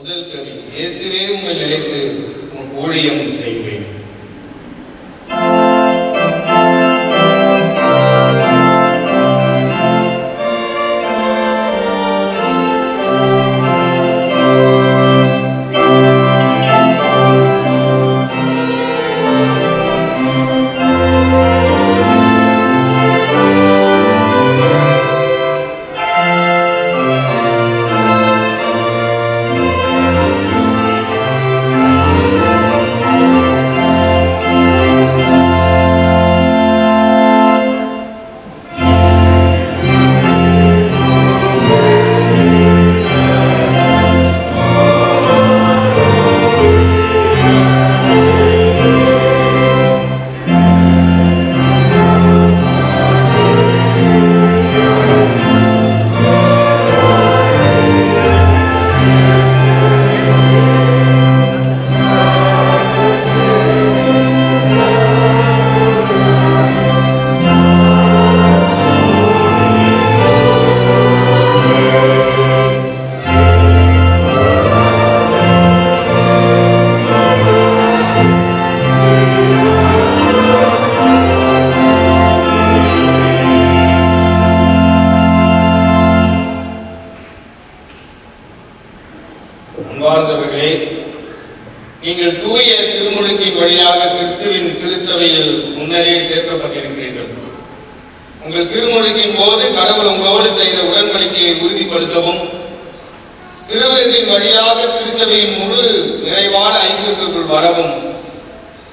முதல் கவி, இயேசுவே உங்கள் நிலைத்து ஊழியம் செய்வேன். அன்பார்ந்தவர்களே, நீங்கள் தூய திருமுழுக்கின் வழியாக கிறிஸ்துவின் திருச்சபையில் முன்னரே சேர்க்கப்பட்டிருக்கிறீர்கள். உங்கள் திருமுழுக்கின் போது கடவுள் உங்களோடு செய்த உடன்படிக்கையை உறுதிப்படுத்தவும், திருவிருந்தின் வழியாக திருச்சபையின் முழு நிறைவான ஐக்கியத்திற்குள் வரவும்,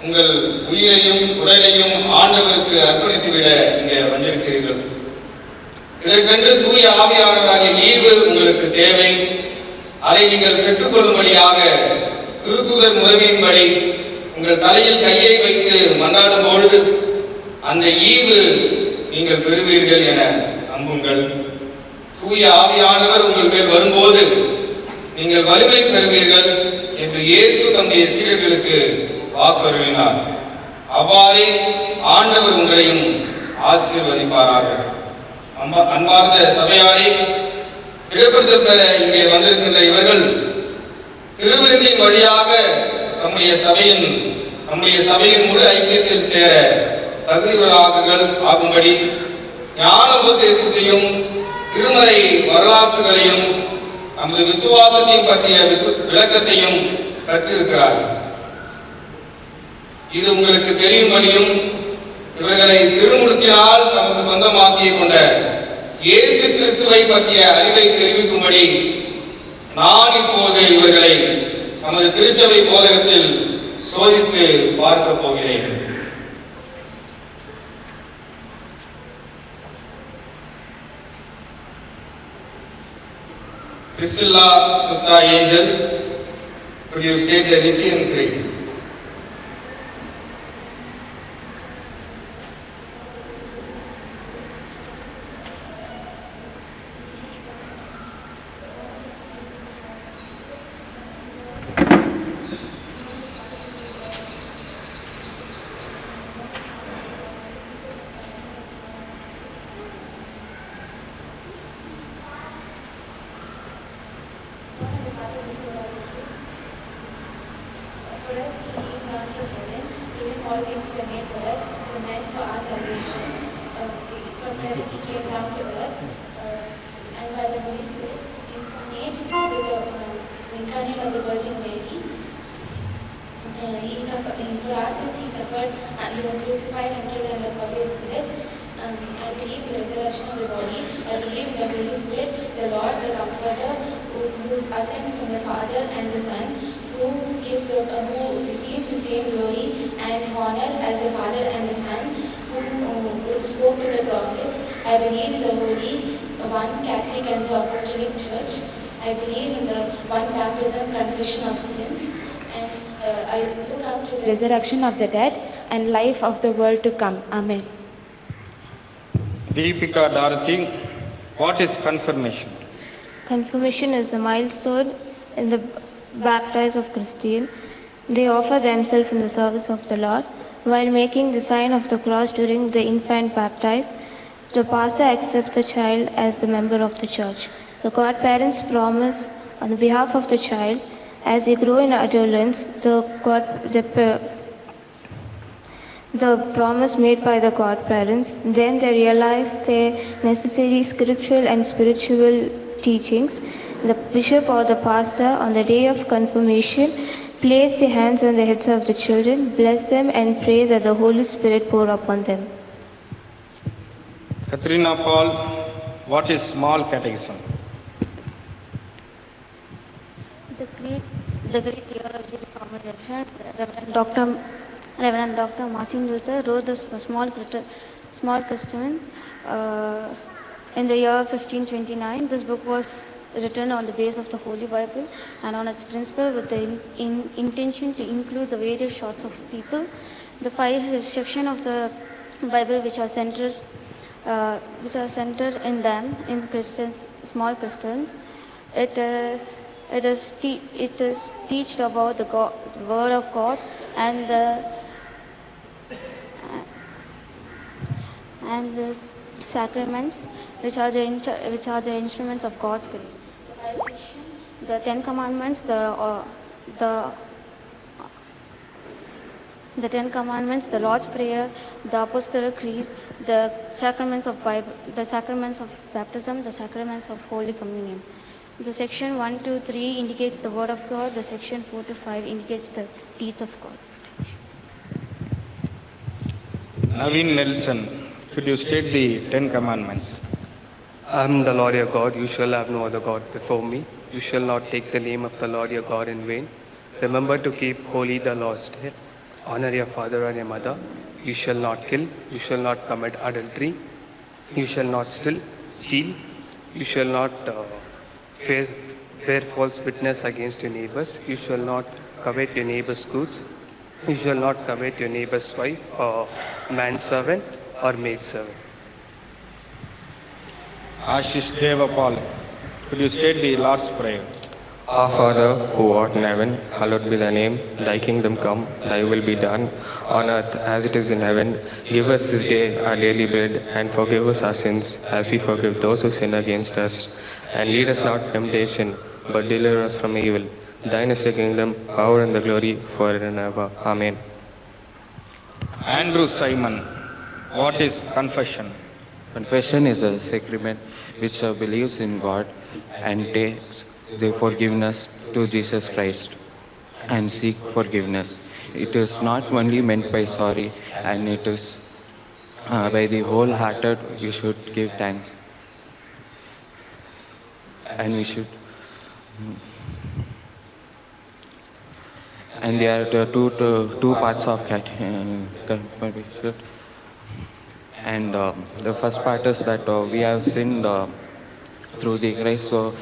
உங்கள் உயிரையும் உடலையும் ஆண்டவருக்கு அர்ப்பணித்துவிட இங்கே வந்திருக்கிறீர்கள். இதற்கென்று தூய ஆவியானவராகிய ஈவு உங்களுக்கு தேவை. அதை நீங்கள் பெற்றுக்கொள்ளும்படியாக திருத்தூதர் முறைமையின்படி உங்கள் தலையில் கையை வைத்து மன்றாடும் பொழுது அந்த ஈவு நீங்கள் பெறுவீர்கள் என நம்புங்கள். தூய ஆவியானவர் உங்கள் மேல் வரும்போது நீங்கள் வலிமை பெறுவீர்கள் என்று இயேசு தம்முடைய சீடர்களுக்கு வாக்குறுதினார். அவ்வாறே ஆண்டவர் உங்களையும் ஆசீர்வதிப்பாராக. அன்பார்ந்த சபையாரே, திரைப்படத்தில் பெற இங்கே வந்திருக்கின்ற இவர்கள் திருவிருந்தின் வழியாக நம்முடைய சபையின் முழு ஐக்கியத்தில் சேர தகுதிகளாகுங்கள் ஆகும்படி ஞான உபதேசத்தையும் திருமறை வரலாற்றுகளையும் நமது விசுவாசத்தையும் பற்றிய விளக்கத்தையும் கற்றிருக்கிறார்கள். இது உங்களுக்கு தெரியும்படியும் இவர்களை திருமுழுக்கினால் தமக்கு சொந்தமாக்கிய கொண்ட இயேசு கிறிஸ்துவை பற்றிய அறிவை தெரிவிக்கும்படி நான் இப்போது இவர்களை நமது திருச்சபை போதகத்தில் சோதித்து பார்க்க போகிறேன். Priscilla Smita Angel, could you state the Nicene Creed? For us, He came down from heaven, giving all things were made for us, who meant for our salvation. From heaven He came down to earth, and by the Holy Spirit, incarnate with the incarnate of the Virgin Mary. For our sins He suffered, and He was crucified and killed under Pontius Pilate. I believe in the resurrection of the body. I believe in the Holy Spirit, the Lord, the Comforter, who ascends from the Father and the Son, who receives the same glory and honor as the Father and the Son, who spoke to the prophets. I believe in the Holy, one Catholic and the Apostolic Church. I believe in the one baptism, confession of sins, and I look up to the resurrection of the dead and life of the world to come. Amen. Deepika Dorothy, what is confirmation? Confirmation is a milestone in the baptism of Christian. They offer themselves in the service of the Lord. While making the sign of the cross during the infant baptism, the pastor accepts the child as a member of the church. The godparents promise on behalf of the child As they grow in adolescence, the promise made by the godparents, then they realize their necessary scriptural and spiritual teachings. The bishop or the pastor on the day of confirmation place their hands on the heads of the children, bless them and pray that the Holy Spirit pour upon them. Katrina Paul, what is small catechism? The great theologian reformation, Reverend Dr. Martin Luther wrote this small Testament in the year 1529. This book was written on the base of the Holy Bible and on its principle with the intention to include the various sorts of people. The 5 sections of the Bible which are centered in them, in Christians, small Christians. It is teached about the Word of God and the sacraments, which are the instruments of God's grace. The 10 Commandments, the 10 Commandments, the Lord's Prayer, the Apostolic Creed, the sacraments of baptism, the sacraments of Holy Communion. The section 1 to 3 indicates the Word of God. The section 4 to 5 indicates the deeds of God. Naveen Nelson, could you state the 10 Commandments? I am the Lord your God. You shall have no other God before me. You shall not take the name of the Lord your God in vain. Remember to keep holy the Lord's day. Honor your father and your mother. You shall not kill. You shall not commit adultery. You shall not steal. You shall not bear false witness against your neighbors. You shall not covet your neighbor's goods. You shall not covet your neighbor's wife or manservant or maidservant. Ashish Devapal, could you state the Lord's Prayer? Our Father, who art in heaven, hallowed be thy name. Thy kingdom come, thy will be done, on earth as it is in heaven. Give us this day our daily bread, and forgive us our sins, as we forgive those who sin against us. And lead us not into temptation, but deliver us from evil. Thine is the kingdom, power, and the glory, forever and ever. Amen. Andrew Simon, what is confession? Confession is a sacrament which believes in God and takes the forgiveness to Jesus Christ and seek forgiveness. It is not only meant by sorry, and it is by the wholehearted we should give thanks. And we should. And there are two parts of confession. And the first part is that we have sinned through the grace, so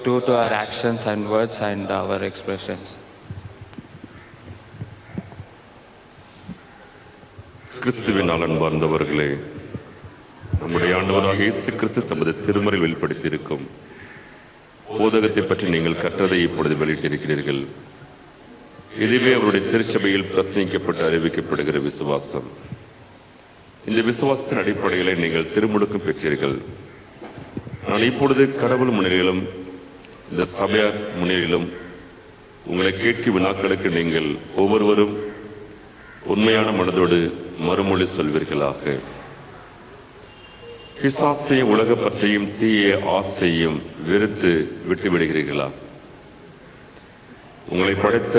due to our actions and words and our expressions. கிறிஸ்துவின் அன்பார்ந்தவர்களே, நம்முடைய ஆண்டவராக இயேசு கிறிஸ்து தமது திருமறையில் வெளிப்படுத்தியிருக்கும் போதகத்தை பற்றி நீங்கள் கற்றதை இப்பொழுது வெளியிட்டிருக்கிறீர்கள். இதுவே அவருடைய திருச்சபையில் பிரசங்கிக்கப்பட்டு அறிவிக்கப்படுகிற விசுவாசம். இந்த விசுவாசத்தின் அடிப்படையில் நீங்கள் திருமுழுக்கும் பெற்றீர்கள். நான் இப்பொழுது கடவுள் முன்னிலையிலும் இந்த சபையார் முன்னிலையிலும் உங்களை கேட்கும் வினாக்களுக்கு நீங்கள் ஒவ்வொருவரும் உண்மையான மனதோடு மறுமொழி சொல்வீர்களாக. பிசாசையும் உலக பற்றியும் தீய ஆசையும் வெறுத்து விட்டுவிடுகிறீர்களா? உங்களை படைத்த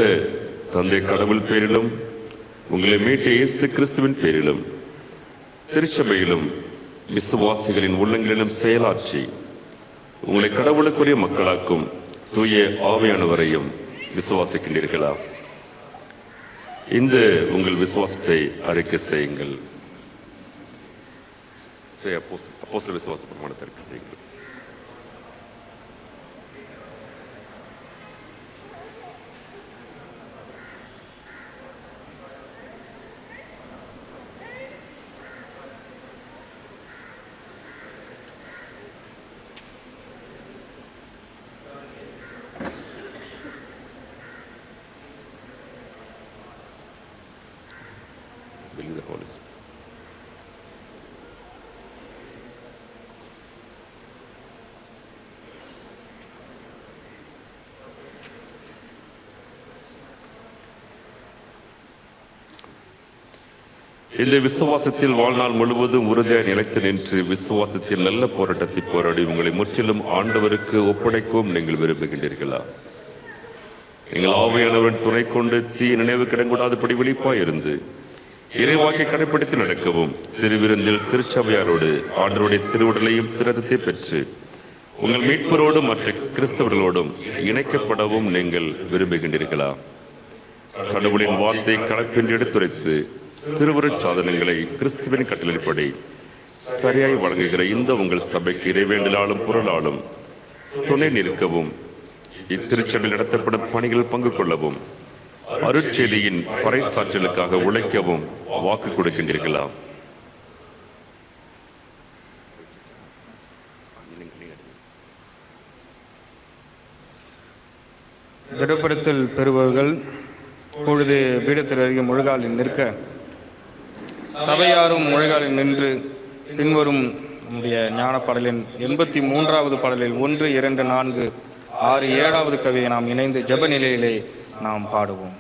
தந்தை கடவுள் பேரிலும் உங்களை மீட்ட இயேசு கிறிஸ்துவின் பேரிலும் திருச்சபையிலும் விசுவாசிகளின் உள்ளங்களிலும் செயலாற்றி உங்களை கடவுளுக்குரிய மக்களாக்கும் தூய ஆவியானவரையும் விசுவாசிக்கின்றீர்களா? இந்த உங்கள் விசுவாசத்தை அறிக்கை செய்யுங்கள். அப்போஸ்தல விசுவாச பிரமாணத்தை அறிக்கை செய்யுங்கள். Believe the Holy Spirit. இந்த விசுவாசத்தில் வாழ்நாள் முழுவதும் உறுதியாய் நிலைத்து நின்று விசுவாசத்தில் நல்ல போராட்டத்தை போராடி உங்களை முற்றிலும் ஆண்டவருக்கு ஒப்படைக்கவும் நீங்கள் விரும்புகின்றீர்களா? நீங்கள் ஆவியானவரின் துணை கொண்டு தீ நினைவு கிடங்கூடாதபடி விழிப்பாய் இருந்து இறைவாக்கை கடைப்பிடித்து நடக்கவும் திருவிருந்தில் திருச்சபையாரோடு ஆண்டவருடைய திருவுடலையும் திரதத்தை பெற்று உங்கள் மீட்பரோடும் மற்ற கிறிஸ்தவர்களோடும் இணைக்கப்படவும் நீங்கள் விரும்புகின்றீர்களா? கடவுளின் வார்த்தை கலப்பின்றி எடுத்துரைத்து திருவுருட் சாதனங்களை கிறிஸ்துவின் கட்டளைப்படி சரியாய் வழங்குகிற இந்த உங்கள் சபைக்கு இறைவேண்டலாலும் பொருளாலும் துணை நிற்கவும் இத்திருச்சபையில் நடத்தப்படும் பணிகள் பங்கு கொள்ளவும் அருட்செய்தியின் பறைசாற்றலுக்காக உழைக்கவும் வாக்கு கொடுக்கின்றீர்களா? திடப்படுத்தல் பெறுபவர்கள் பொழுது பீடத்தில் அருகே முழங்காலில் நிற்க, சபையாரும் முழங்காலில் நின்று பின்வரும் நம்முடைய ஞான பாடலின் 83வது பாடலில் 1, 2, 4, 6, 7வது கவியை நாம் இணைந்து ஜெப நிலையிலே நாம் பாடுவோம்.